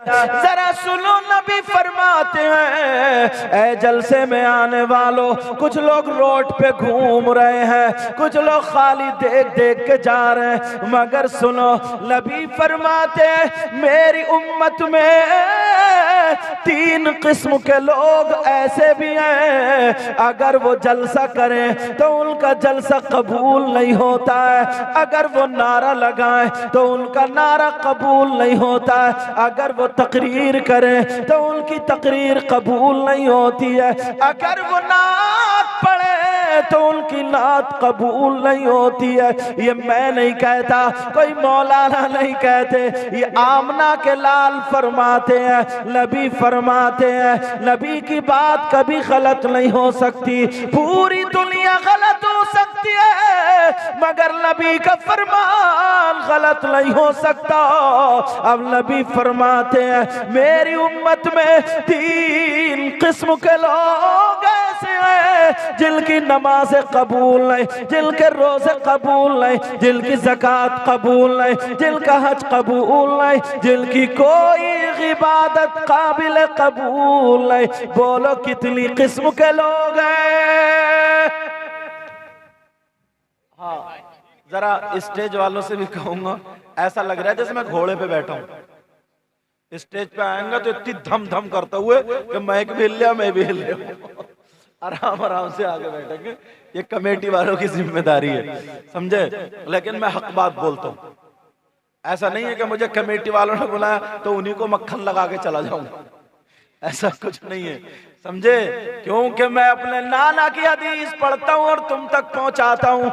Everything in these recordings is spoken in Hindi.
जरा सुनो, नबी फरमाते हैं ऐ जलसे में आने वालों, कुछ लोग रोड पे घूम रहे हैं, कुछ लोग खाली देख देख के जा रहे हैं, मगर सुनो नबी फरमाते हैं मेरी उम्मत में 3 किस्म के लोग ऐसे भी हैं, अगर वो जलसा करें तो उनका जलसा कबूल नहीं होता है, अगर वो नारा लगाएं तो उनका नारा कबूल नहीं होता है, अगर वो तकरीर करें तो उनकी तकरीर कबूल नहीं होती है, अगर वो नात पढ़े तो उनकी नात कबूल नहीं होती है। ये मैं नहीं कहता, कोई मौलाना नहीं कहते, ये आमना के लाल फरमाते हैं, नबी फरमाते हैं नबी की बात कभी गलत नहीं हो सकती, पूरी दुनिया गलत हो सकती है मगर नबी का फरमान गलत नहीं हो सकता। अब नबी फरमाते हैं मेरी उम्मत में 3 किस्म के लोग ऐसे हैं जिनकी नमाज़ें कबूल नहीं, जिनके रोज़े कबूल नहीं, जिनकी ज़कात कबूल नहीं, जिनका हज कबूल नहीं, जिनकी कोई इबादत काबिल कबूल नहीं। बोलो कितनी किस्म के लोग हैं। हाँ, जरा स्टेज वालों से भी कहूंगा, ऐसा लग रहा है जैसे मैं घोड़े पे बैठा हूं, स्टेज पे आएंगे तो इतनी धम धम करते हुए कि माइक भी हिल लिया, मैं भी हिल लिया, आराम आराम से आगे बैठेंगे। ये कमेटी वालों की जिम्मेदारी है, समझे। लेकिन मैं हक बात बोलता हूँ, ऐसा नहीं है कि मुझे कमेटी वालों ने बुलाया तो उन्हीं को मक्खन लगा के चला जाऊंगा, ऐसा कुछ नहीं है, समझे। क्योंकि मैं अपने नाना की हदीस पढ़ता हूं और तुम तक पहुंचाता हूं।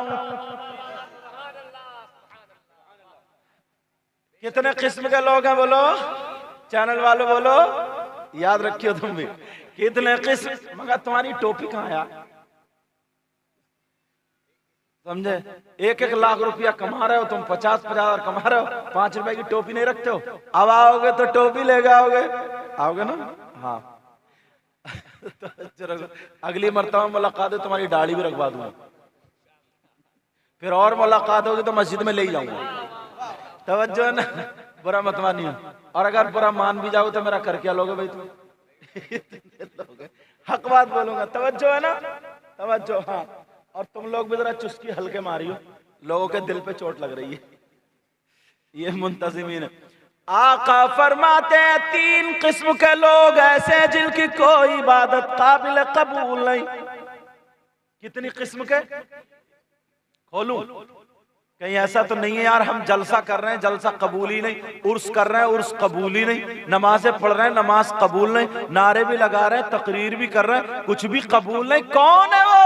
कितने किस्म के लोग हैं बोलो, चैनल वालों बोलो, याद रखियो तुम भी, कितने किस्म। मगर तुम्हारी टोपी कहाँ है, समझे। 1-1 लाख रुपया कमा रहे हो तुम, 50,000 कमा रहे हो, 5 रुपए की टोपी नहीं रखते हो। अब आओगे तो टोपी ले आओगे, आओगे ना। हाँ तो अगली मर्तबा मुलाकात है तुम्हारी दाढ़ी भी रखवा दूंगा, फिर और मुलाकात होगी तो मस्जिद में ले ही जाऊंगा। तवज्जो है ना, बुरा मत मानियो, और अगर बुरा मान भी जाओ तो मेरा कर क्या लोगे भाई तुम। हक बात बोलूंगा, तवज्जो है ना, तवज्जो। हाँ, और तुम लोग भी जरा चुस्की हल्के मारियो, लोगों के दिल पे चोट लग रही है। ये मुंतजिमीन है। आका फरमाते हैं 3 किस्म के लोग ऐसे हैं जिनकी कोई इबादत काबिल कबूल नहीं। कितनी किस्म के खोलूं, कहीं ऐसा तो नहीं है यार हम जलसा कर रहे हैं जलसा कबूल ही नहीं, उर्स कर रहे हैं उर्स कबूल ही नहीं, नमाजें पढ़ रहे हैं नमाज कबूल नहीं, नारे भी लगा रहे हैं तकरीर भी कर रहे हैं कुछ भी कबूल नहीं। कौन है वो?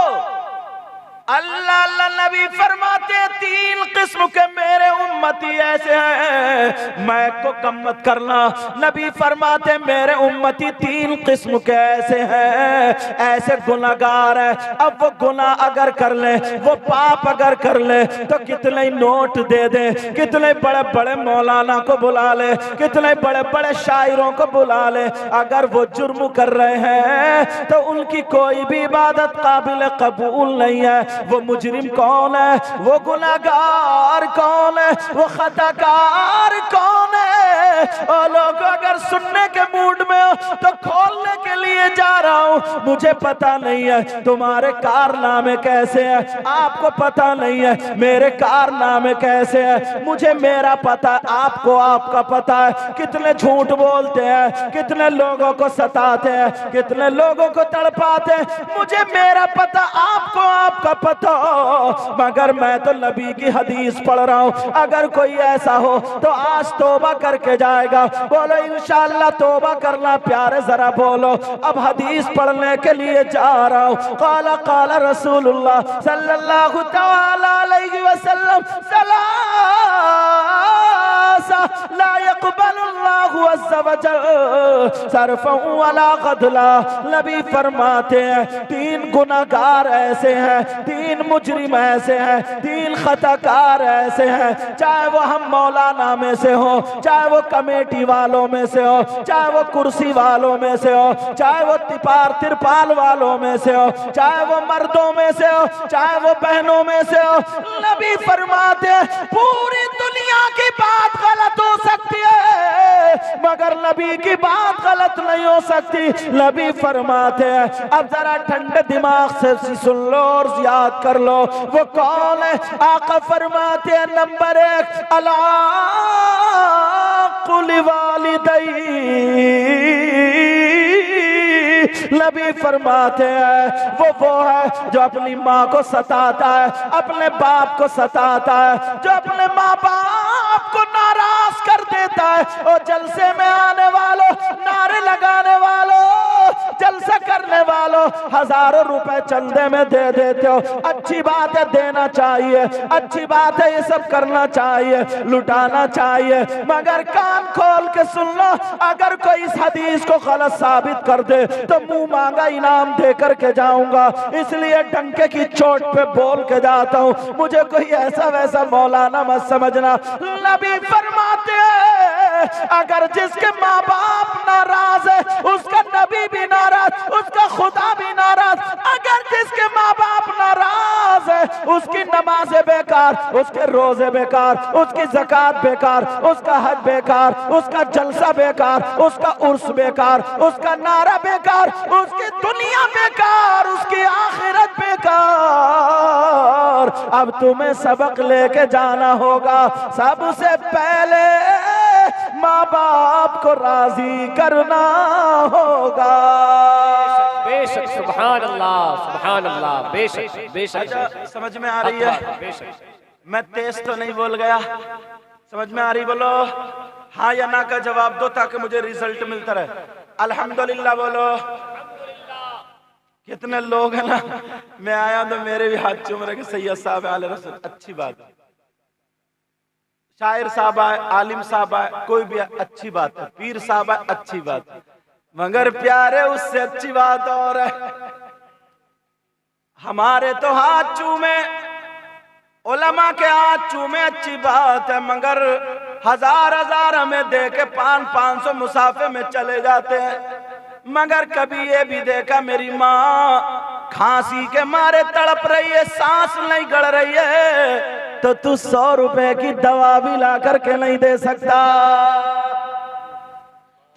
अल्लाह अल्लाह नबी फरमाते 3 किस्म के मेरे उम्मती ऐसे हैं, मैं को कम मत करना। नबी फरमाते मेरे उम्मती 3 किस्म के ऐसे हैं, ऐसे गुनाहगार हैं। अब वो गुनाह अगर कर ले, वो पाप अगर कर ले तो कितने नोट दे दे, कितने बड़े बड़े मौलाना को बुला ले, कितने बड़े बड़े शायरों को बुला ले, अगर वो जुर्म कर रहे हैं तो उनकी कोई भी इबादत काबिल कबूल नहीं है। वो मुजरिम कौन है, वो गुनाहगार कौन है, वो खताकार कौन है? और लोग अगर सुनने के मूड में हो तो खोलने के लिए जा रहा हूं। मुझे पता नहीं है तुम्हारे कारनामे कैसे हैं, आपको पता नहीं है मेरे कारनामे कैसे हैं, मुझे मेरा पता, आपको आपका पता है। कितने झूठ बोलते हैं, कितने लोगों को सताते हैं, कितने लोगों को तड़पाते हैं, मुझे मेरा पता, आपको आपका पता। मगर मैं तो नबी की हदीस पढ़ रहा हूं। अगर कोई ऐसा हो तो आज तौबा करके जाएगा। बोलो इंशाअल्लाह तौबा करना प्यारे, जरा बोलो। अब हदीस पढ़ने के लिए जा रहा हूं। काला काला रसूलुल्लाह सल्लल्लाहु तआला अलैहि वसल्लम सलासा ला यक़बलुल्लाहु अज़्ज़ा वजल सरफ़न वला ग़दला। नबी फरमाते हैं 3 गुनाहगार ऐसे हैं, 3 मुजरिम ऐसे हैं, 3 खताकार ऐसे हैं, चाहे वो हम मौलाना में से हो, चाहे वो कमेटी वालों में से हो, चाहे वो कुर्सी वालों में से हो, चाहे वो तिरपाल वालों में से हो, चाहे वो मर्दों में से हो, चाहे वो बहनों में से हो। नबी फरमाते पूरी दुनिया की बात गलत हो सकती है मगर नबी की बात गलत नहीं हो सकती। नबी फरमाते हैं, अब जरा ठंडे दिमाग से सुन लो और याद कर लो वो कौन है। आका फरमाते हैं, नंबर 1 अला कुल वालिदैहि। नबी फरमाते हैं वो है जो अपनी माँ को सताता है, अपने बाप को सताता है, जो अपने माँ बाप को नाराज कर देता है। और जलसे में आने वालों, नारे लगाने वालों, जलसा करने वालों, हजारों रुपए चंदे में दे देते हो। अच्छी बात है, देना चाहिए, अच्छी बात है, ये सब करना चाहिए, लुटाना चाहिए, मगर कान खोल के सुन लो, अगर कोई इस हदीस को गलत साबित कर दे तो मुंह मांगा इनाम दे करके जाऊंगा। इसलिए डंके की चोट पे बोल के जाता हूं, मुझे कोई ऐसा वैसा मौलाना मत समझना। नबी फरमाते हैं, अगर जिसके माँ बाप नाराज है उसका नबी भी नाराज, उसका खुदा भी नाराज। अगर जिसके माँ बाप नाराज है उसकी नमाजें बेकार, उसके रोजे बेकार, उसकी ज़कात बेकार, उसका हज बेकार, उसका जलसा बेकार, उसका उर्स बेकार, उसका नारा बेकार, उसकी दुनिया बेकार, उसकी आखिरत बेकार। अब तुम्हें सबक लेके जाना होगा। सबसे पहले माँ बाप को राजी करना होगा। बेशक, सुभान अल्लाह, सुभान अल्लाह, बेशक बेशक। समझ में आ रही है? मैं तेज तो नहीं बोल गया? समझ में आ रही? बोलो हाँ या ना का जवाब दो ताकि मुझे रिजल्ट मिलता रहे। अल्हम्दुलिल्लाह बोलो। कितने लोग हैं ना, मैं आया तो मेरे भी हाथ चूम रहे कि सैयद साहब आले रसूल, अच्छी बात है, शायर साहब आए, आलिम साहब आए, कोई भी अच्छी बात है, पीर साहब आए, अच्छी बात है, मगर प्यारे उससे अच्छी बात और है, हमारे तो हाथ चूमे, उलमा के हाथ चूमे, अच्छी बात है, मगर हजार हजार हमें दे के 500 मुसाफे में चले जाते हैं। मगर कभी ये भी देखा मेरी माँ खांसी के मारे तड़प रही है, सांस नहीं गड़ रही है, तो तू 100 रुपए की दवा भी ला करके नहीं दे सकता।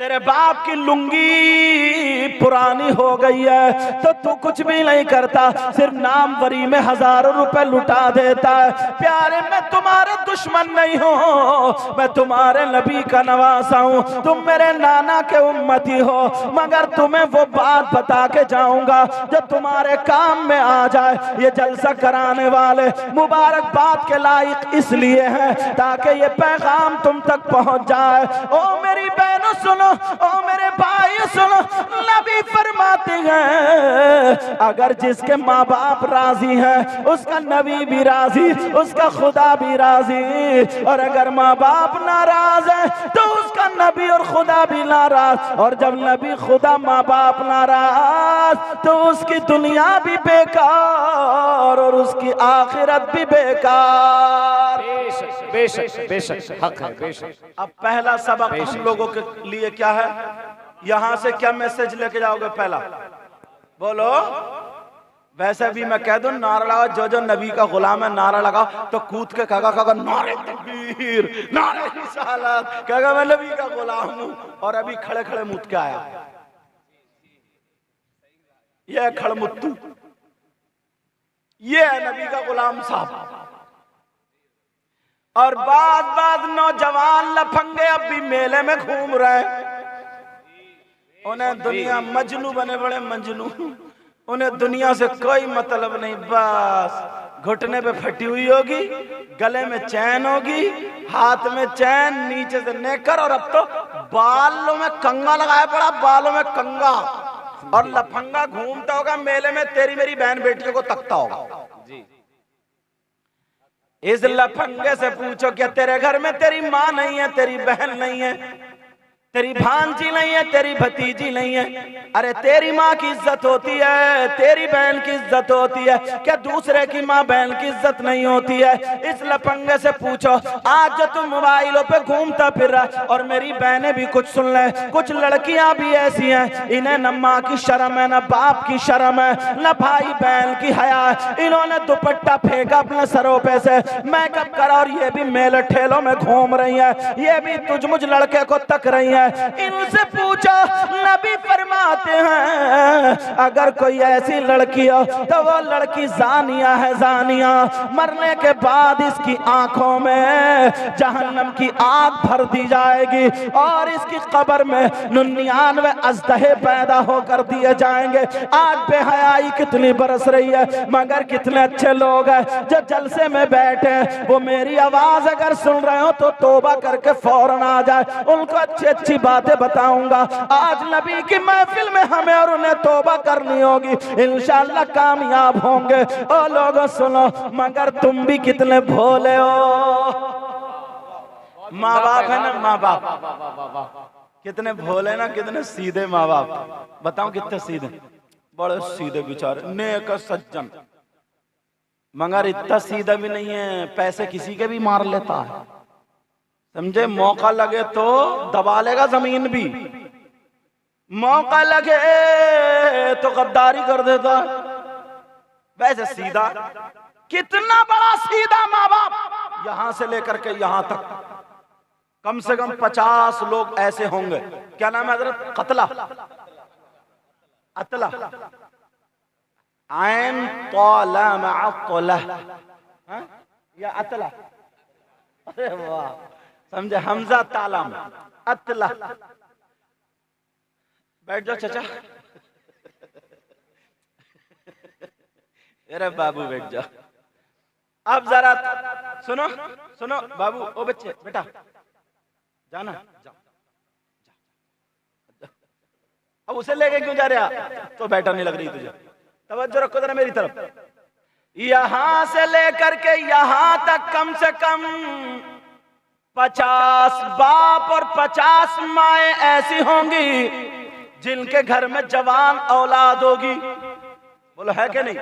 तेरे बाप की लुंगी पुरानी हो गई है तो तू कुछ भी नहीं करता, सिर्फ नामवरी में हजारों रुपए लुटा देता है। प्यारे, मैं तुम्हारे दुश्मन नहीं हूँ, मैं तुम्हारे नबी का नवासा हूँ, तुम मेरे नाना के उम्मती हो, मगर तुम्हें वो बात बता के जाऊंगा जो तुम्हारे काम में आ जाए। ये जलसा कराने वाले मुबारक बात के लायक इसलिए हैं ताकि ये पैगाम तुम तक पहुंच जाए। ओ मेरी बहनों सुनो, ओ मेरे भाई सुनो, नबी फरमाते हैं अगर जिसके माँ बाप राजी हैं उसका नबी भी राजी, उसका खुदा भी राजी, और अगर माँ बाप नाराज है तो उसका नबी और खुदा भी नाराज, और जब नबी खुदा माँ बाप नाराज तो उसकी दुनिया भी बेकार और उसकी आखिरत भी बेकार। बेशक बेशक बेशक, हक है, बेशक। अब पहला सबक हम लोगों के लिए क्या है? यहां से क्या मैसेज लेके जाओगे? पहला बोलो। वैसे भी मैं कह दूं, नारा लगाओ, जो जो नबी का गुलाम है नारा लगाओ तो कूद के कहेगा नारे तकबीर, नारे रिसालत, कहेगा मैं नबी का गुलाम हूं, और अभी खड़े खड़े मुद के आया, ये खड़मुत्तू, ये है नबी का गुलाम साहब। और बाद नौजवान लफंगे अब भी मेले में घूम रहे, उन्हें दुनिया मजनू बने, बड़े मजनू, उन्हें दुनिया से कोई मतलब नहीं, बस घुटने पे फटी हुई होगी, गले में चैन होगी, हाथ में चैन, नीचे से नेकर, और अब तो बालों में कंगा लगाया पड़ा, बालों में कंगा, और लफंगा घूमता होगा मेले में, तेरी मेरी बहन बेटियों को तकता होगा। इस लफंगे से पूछो क्या तेरे घर में तेरी माँ नहीं है, तेरी बहन नहीं है? तेरी भांजी नहीं है, तेरी भतीजी नहीं है। अरे तेरी माँ की इज्जत होती है, तेरी बहन की इज्जत होती है, क्या दूसरे की माँ बहन की इज्जत नहीं होती है? इस लफंगे से पूछो, आज जो तुम मोबाइलों पे घूमता फिर रहा, और मेरी बहनें भी कुछ सुन ले, कुछ लड़कियां भी ऐसी हैं, इन्हें न माँ की शर्म है, न बाप की शर्म है, न भाई बहन की हया है। इन्होंने दुपट्टा फेंका अपने सरों पे से, मेकअप करा, और ये भी मेले ठेलों में घूम रही है, ये भी तुझ मुझ लड़के को तक रही है। इनसे पूछो, नबी फरमाते हैं अगर कोई ऐसी लड़की हो तो वो लड़की जानिया है, जानिया। मरने के बाद इसकी आंखों में जहन्नम की आग भर दी जाएगी और इसकी कब्र में 99 अजदहे पैदा होकर दिए जाएंगे। आज बेहयाई कितनी बरस रही है, मगर कितने अच्छे लोग हैं जो जलसे में बैठे, वो मेरी आवाज अगर सुन रहे हो तो तौबा करके फौरन आ जाए, उनको अच्छी अच्छी बातें बताऊंगा। आज नबी की महफिल में हमें और उन्हें तौबा करनी होगी, इंशाअल्लाह कामयाब होंगे। ओ लोगों सुनो, मगर तुम भी कितने भोले हो। माँ बाप है ना, माँ बाप कितने भोले ना, कितने सीधे माँ बाप। बताओ कितने सीधे, बड़े सीधे बेचारे, नेक सज्जन, मगर इतना सीधा भी नहीं है, पैसे किसी के भी मार लेता है, समझे। मौका लगे तो दबा लेगा जमीन भी, मौका लगे तो गद्दारी कर देता। वैसे सीधा, कितना बड़ा सीधा माँ बाप, यहां से लेकर के यहां तक कम से कम 50 लोग ऐसे होंगे। क्या नाम है हजरत? कतला, अतला, आइन तौला मअतला, या अतला, अरे वाह, समझे, हमजा तालम, अतला। बैठ जाओ चाचा, अरे बाबू बैठ जाओ। अब जरा सुनो सुनो बाबू, ओ बच्चे बेटा जाना, जाओ। अब उसे लेके क्यों जा रहे? तो बैठा नहीं लग रही तुझे, तवज्जो रखो जरा मेरी तरफ। यहां से लेकर के यहां तक कम से कम 50 बाप और 50 माएं ऐसी होंगी जिनके घर में जवान औलाद होगी। बोलो है कि नहीं?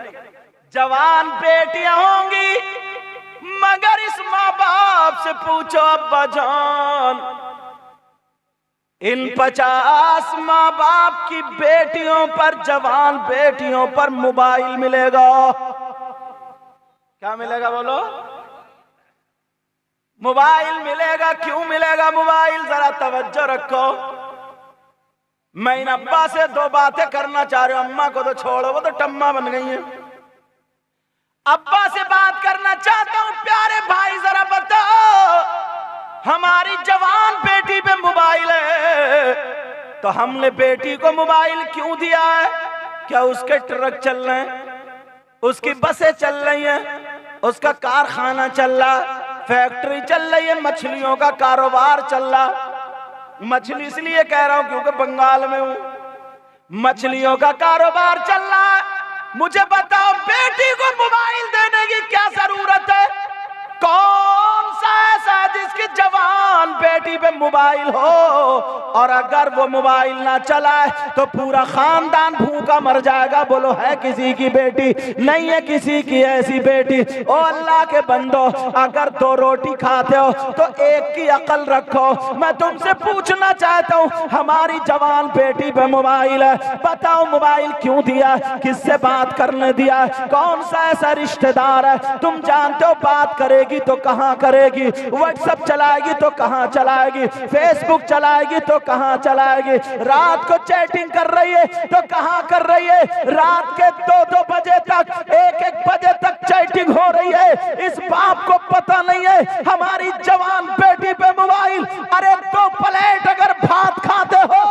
जवान बेटियां होंगी, मगर इस माँ बाप से पूछो अब्बा जान, इन 50 माँ बाप की बेटियों पर, जवान बेटियों पर मोबाइल मिलेगा। क्या मिलेगा? बोलो, मोबाइल मिलेगा। क्यों मिलेगा मोबाइल? जरा तवज्जो रखो। मैं इन अब्बा से 2 बातें करना चाह रहा हूं, अम्मा को तो छोड़ो, वो तो टम्मा बन गई है। अब्बा से बात करना चाहता हूं, प्यारे भाई जरा बताओ, हमारी जवान बेटी पे मोबाइल है, तो हमने बेटी को मोबाइल क्यों दिया है? क्या उसके ट्रक चल रहे हैं, उसकी बसें चल रही हैं, उसका कारखाना चल रहा, फैक्ट्री चल रही है, मछलियों का कारोबार चल रहा। मछली इसलिए कह रहा हूं क्योंकि बंगाल में हूं, मछलियों का कारोबार चल रहा है। मुझे बताओ, बेटी को मोबाइल देने की क्या जरूरत है? कौन सा ऐसा जिसकी जवान बेटी पे मोबाइल हो, और अगर वो मोबाइल ना चलाए तो पूरा खानदान भूखा मर जाएगा? बोलो है किसी की बेटी? नहीं है किसी की ऐसी बेटी। ओ अल्लाह के बंदो, अगर 2 रोटी खाते हो तो एक की अकल रखो। मैं तुमसे पूछना चाहता हूँ, हमारी जवान बेटी पे मोबाइल है, बताओ मोबाइल क्यों दिया? किससे बात करने दिया? कौन सा ऐसा रिश्तेदार है? तुम जानते हो बात करेगी तो कहां करेगी, व्हाट्सएप चलाएगी तो कहां चलाएगी, फेसबुक चलाएगी तो कहां चलाएगी, रात को चैटिंग कर रही है तो कहां कर रही है, रात के 2-2 बजे तक, 1-1 बजे तक चैटिंग हो रही है। इस बाप को पता नहीं है हमारी जवान बेटी पे मोबाइल। अरे 2 प्लेट अगर भात खाते हो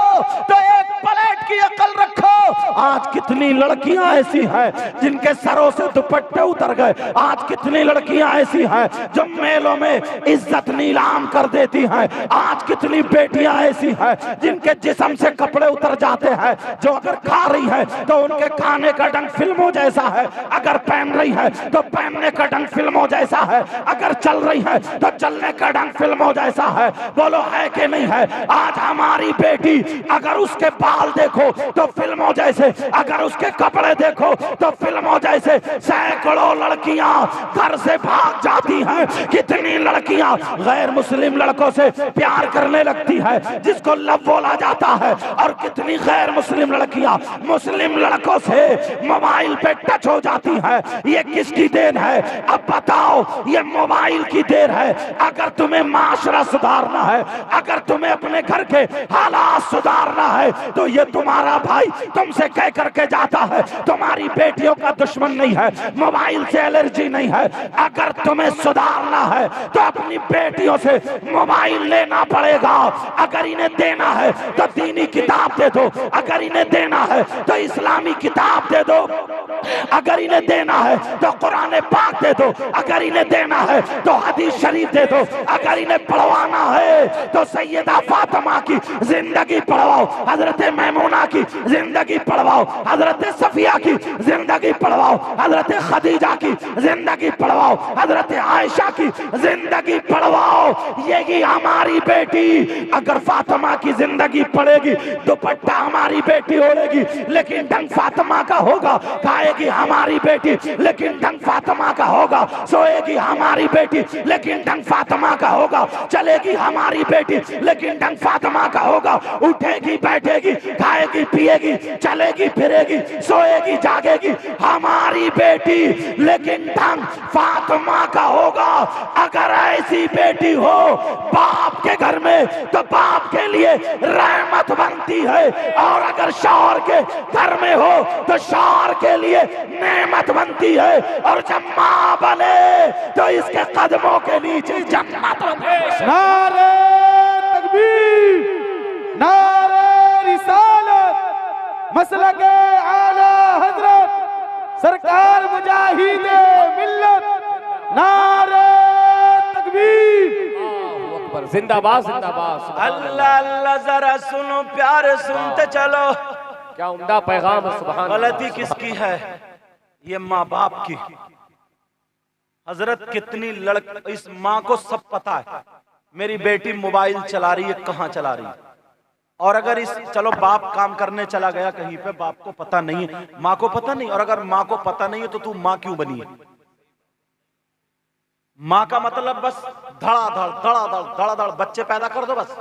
तो 1 प्लेट की अकल रखो। आज कितनी लड़कियां ऐसी हैं जिनके सरों से दुपट्टे उतर गए। आज कितनी लड़कियां ऐसी हैं जो मेलों में इज्जत नीलाम कर देती हैं। आज कितनी बेटियां ऐसी हैं जिनके जिस्म से कपड़े उतर जाते हैं, जो अगर खा रही है तो उनके खाने का ढंग फिल्मों जैसा है, अगर पहन रही है तो पहनने का ढंग फिल्मों जैसा है, अगर चल रही है तो चलने का ढंग फिल्मों जैसा है। बोलो है कि नहीं है? आज हमारी बेटी अगर उसके बाल देखो तो फिल्मों जैसे, अगर उसके कपड़े देखो तो फिल्मों जैसे। सैकड़ों लड़कियां घर से भाग जाती हैं। कितनी लड़कियां गैर मुस्लिम लड़कों से प्यार करने लगती है जिसको लव बोला जाता है, और कितनी गैर मुस्लिम लड़कियां मुस्लिम लड़कों से मोबाइल पे टच हो जाती है। ये किसकी देन है? अब बताओ, ये मोबाइल की देन है। अगर तुम्हें माशरा सुधारना है, अगर तुम्हें अपने घर के हालात सुधारना है, तो ये तुम्हारा भाई तुमसे कह करके जाता है तुम्हारी बेटियों का दुश्मन नहीं है, मोबाइल से एलर्जी नहीं है। अगर तुम्हें सुधारना है तो अपनी बेटियों से मोबाइल लेना पड़ेगा। अगर इन्हें देना है तो दीनी किताब दे दो, अगर इन्हें देना है तो इस्लामी किताब दे दो, अगर इन्हें देना है तो कुरान पाक दे दो, अगर इन्हें देना है तो हदीस शरीफ दे दो, अगर इन्हें पढ़वाना है तो सैयदा फातिमा की जिंदगी पढ़वाओ, हजरत मैमूना की जिंदगी पढ़वाओ, हजरत सफिया की जिंदगी पढ़वाओ, हजरत खदीजा की जिंदगी पढ़वाओ, हजरत आयशा की जिंदगी पढ़वाओ। यही हमारी बेटी अगर फातिमा की जिंदगी पढ़ेगी, दुपट्टा हमारी बेटी ओढ़ेगी लेकिन ढंग फातिमा का होगा, खाएगी हमारी बेटी लेकिन ढंग फातिमा का होगा, सोएगी हमारी बेटी लेकिन ढंग फातिमा का होगा, चलेगी हमारी बेटी लेकिन ढंग फातिमा का होगा, उठेगी बैठेगी खाएगी पिएगी चलेगी फिरेगी सोएगी जागेगी हमारी बेटी लेकिन ढंग फातिमा का होगा। अगर ऐसी बेटी हो बाप के घर में तो बाप के लिए रहमत बनती है, और अगर शौहर के घर में हो तो शौहर के लिए नेमत बनती है, और जब मां बने तो इसके कदमों के नीचे जन्नत बनती है। नारे तकबीर, नारे रिसालत, मसलके आला हजरत सरकार मुजाहिदे मिल्लत, नारे तकबीर। जिंदाबाद जिंदाबाद। अल्लाह अल्लाह, जरा सुनो प्यारे, सुनते चलो। क्या उम्दा पैगाम है। सुभान अल्लाह। गलती किसकी है? ये माँ बाप की। हजरत कितनी इस माँ को सब पता है मेरी बेटी मोबाइल चला रही है, कहाँ चला रही है, और अगर इस चलो बाप काम करने चला गया कहीं पे, बाप को पता नहीं है, माँ को पता नहीं, और अगर माँ को पता नहीं है तो तू माँ क्यों बनी है? माँ का मतलब बस धड़ाधड़ बच्चे पैदा कर दो बस।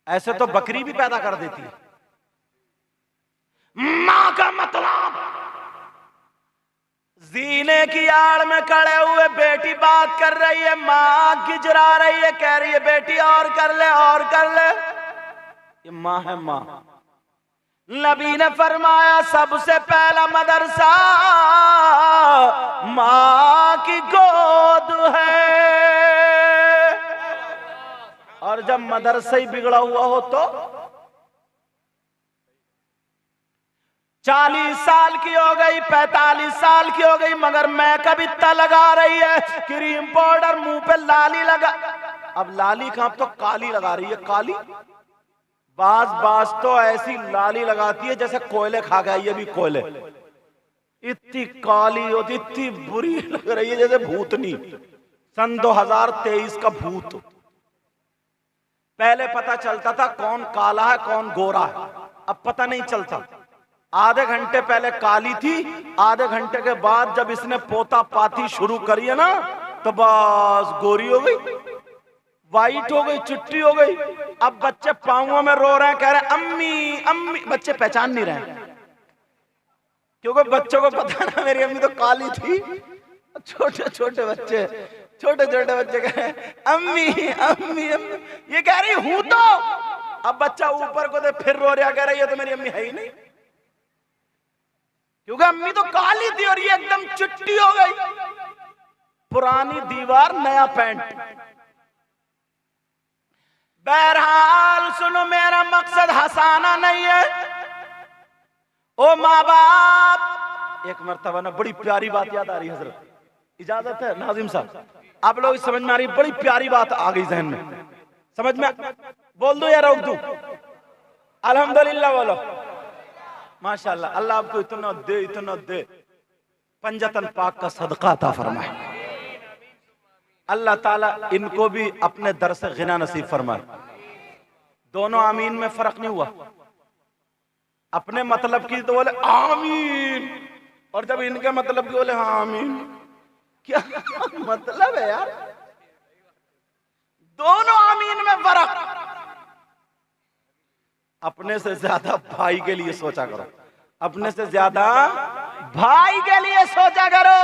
ऐसे तो बकरी भी पैदा कर देती है। माँ का मतलब जीने की आड़ में खड़े हुए बेटी बात कर रही है, माँ गिजरा रही है, कह रही है बेटी और कर ले और कर ले। ये माँ है माँ। नबी ने फरमाया सबसे पहला मदरसा माँ की गोद है, और जब मदरसा ही बिगड़ा हुआ हो तो 40 साल की हो गई, 45 साल की हो गई, मगर मैं कभी इतना लगा रही है, क्रीम पाउडर मुंह पे लाली लगा। अब लाली कहां, तो काली लगा रही है, काली। बाज तो ऐसी लाली लगाती है जैसे कोयले खा गया, ये भी कोयले, इतनी काली होती, इतनी बुरी लग रही है जैसे भूतनी। सन 2023 का भूत। पहले पता चलता था कौन काला है कौन गोरा है, अब पता नहीं चलता। आधे घंटे पहले काली थी, आधे घंटे के बाद जब इसने पोता पाती शुरू करी है ना, तो बस गोरी हो गई, वाइट हो गई, चिट्टी हो गई। अब बच्चे पांवों में रो रहे हैं, कह रहे हैं अम्मी अम्मी। बच्चे पहचान नहीं रहे हैं क्योंकि बच्चों को पता ना मेरी अम्मी तो काली थी। छोटे छोटे बच्चे कह रहे हैं अम्मी अम्मी अम्मी, ये कह रही हूं तो। अब बच्चा ऊपर को दे फिर रो रहा, कह रहा ये तो मेरी अम्मी है ही नहीं, क्योंकि अम्मी तो काली थी और ये एकदम चिट्टी हो गई। पुरानी दीवार नया पेंट। बहरहाल सुनो, मेरा मकसद हंसाना नहीं है, ओ माँ बाप, एक मर्तबा ना बड़ी प्यारी बात याद आ रही है हजरत, इजाजत है नाजिम साहब, आप लोग समझ में आ रही, बड़ी प्यारी बात आ गई जहन में, समझ में बोल दो या रोक दू? अल्हम्दुलिल्लाह बोलो, माशाल्लाह। अल्लाह आपको इतना दे पंजतन पाक का सदका अता फरमाए। अल्लाह ताला इनको भी अपने दर से गिना नसीब फरमाए। दोनों आमीन में फर्क नहीं हुआ, अपने मतलब की तो बोले आमीन, और जब इनके मतलब की बोले हाँ आमीन। क्या मतलब है यार, दोनों आमीन में फर्क। अपने से ज्यादा भाई के लिए सोचा करो, अपने से ज्यादा भाई के लिए सोचा करो।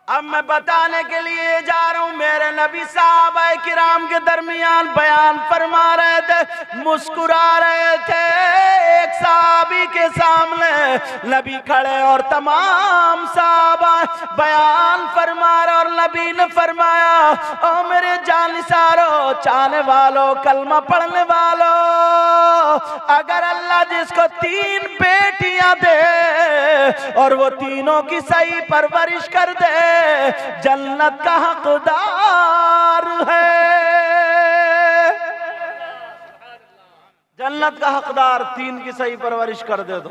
अब मैं बताने के लिए जा रहा हूं, मेरे नबी साहबाए किराम के दरमियान बयान फरमा रहे थे, मुस्कुरा रहे थे। एक साहबी के सामने नबी खड़े और तमाम साहबा बयान फरमा रहे, और नबी ने फरमाया, ओ मेरे जानिसारो, चाहने वालों, कलमा पढ़ने वालों, अगर अल्लाह जिसको 3 बेटियां दे और वो तीनों की सही परवरिश कर दे, जन्नत का हकदार है। जन्नत का हकदार, 3 की सही परवरिश कर दे तो।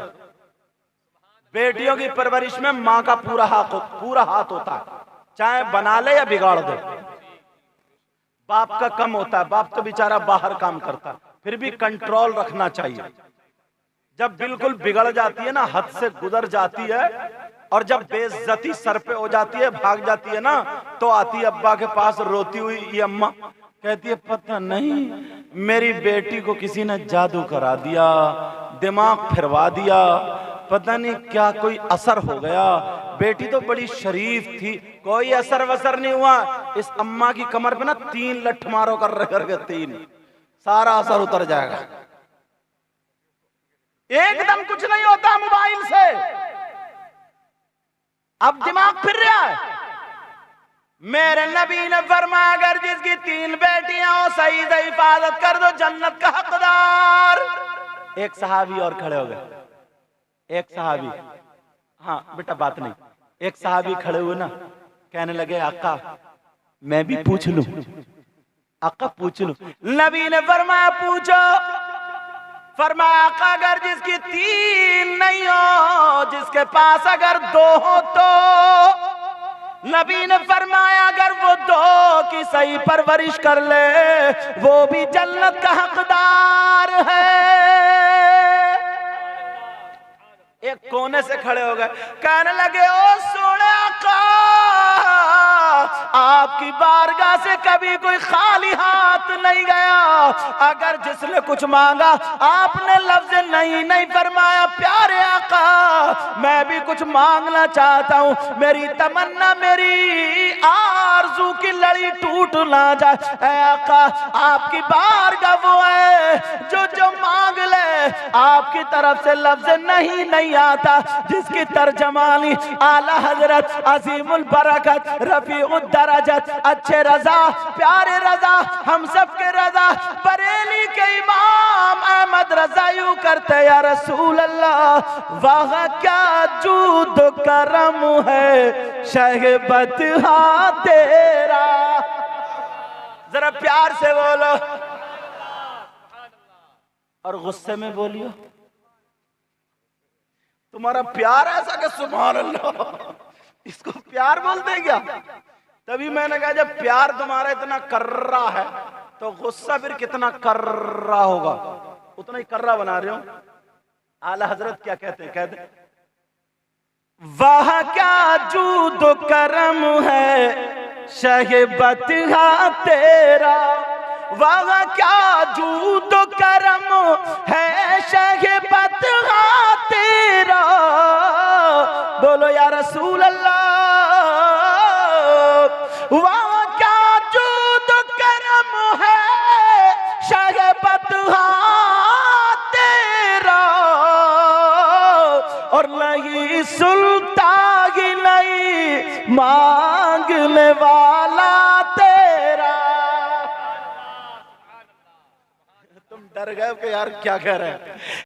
बेटियों की परवरिश में मां का पूरा हाथ होता है, चाहे बना ले या बिगाड़ दे। बाप का कम होता है, बाप तो बेचारा बाहर काम करता है, फिर भी कंट्रोल रखना चाहिए। जब बिल्कुल बिगड़ जाती है ना, हद से गुजर जाती है, और जब बेइज्जती सर पे हो जाती है, भाग जाती है ना, तो आती है अब्बा के पास रोती हुई, ये अम्मा कहती है पता नहीं मेरी बेटी को किसी ने जादू करा दिया, दिमाग फिरवा दिया, पता नहीं क्या कोई असर हो गया, बेटी तो बड़ी शरीफ थी, कोई असर वसर नहीं हुआ। इस अम्मा की कमर पे ना 3 लठ मारो करके 3, सारा असर उतर जाएगा। एकदम कुछ नहीं होता मोबाइल से, अब दिमाग फिर रहा है। मेरे नबी ने फरमाया, अगर जिसकी 3 बेटियां हो, सही से हिफाजत कर दो, जन्नत का हकदार। एक सहाबी और खड़े हो गए, एक सहाबी, हाँ बेटा बात नहीं, एक सहाबी खड़े हुए ना, कहने लगे आका मैं भी पूछ लूं, आका पूछ लूं। नबी ने फरमाया पूछो। फरमाया आका अगर जिसकी 3 नहीं हो, जिसके पास अगर 2 हो तो, नबी ने फरमाया अगर वो 2 की सही परवरिश कर ले, वो भी जन्नत का हकदार है। एक कोने से खड़े हो गए, कहने लगे ओ सोने आका, आपकी बारगाह से कभी कोई खाली हाथ नहीं गया, अगर जिसने कुछ मांगा आपने लफ्ज नहीं फरमाया। प्यारे आका मैं भी कुछ मांगना चाहता हूँ, मेरी तमन्ना, मेरी आरज़ू की लड़ी टूट ना जाए। ऐ आका आपकी बारगाह वो है जो मांग ले, आपकी तरफ से लफ्ज नहीं आता, जिसकी तर्जमानी आला हजरत अजीमुल बरकत रफीउद दरजत अच्छे रजा प्यारे रजा हम सब के रजा बरेली के इमाम अहमद रजा यूं करते, या रसूल अल्लाह वाह क्या जूद करम है शहबत हा तेरा। जरा प्यार से बोलो और गुस्से में बोलियो। तुम्हारा प्यार ऐसा कि सुभान अल्लाह, इसको प्यार बोलते हैं क्या? तभी मैंने कहा जब प्यार तुम्हारा इतना कर्रा है तो गुस्सा फिर कितना कर्रा होगा, उतना ही कर्रा बना रहे हो। आला हजरत क्या कहते हैं? कहते हैं वाह क्या जूद करम है शहबत हा तेरा, वाह क्या जूद करम है शहबत हा तेरा। बोलो या रसूल अल्लाह, वाह क्या जूद करम है शहबत हा तेरा, और नहीं सुनता ही नहीं मांगने वाला तेरा। तुम डर गए कि यार क्या कह रहे हैं।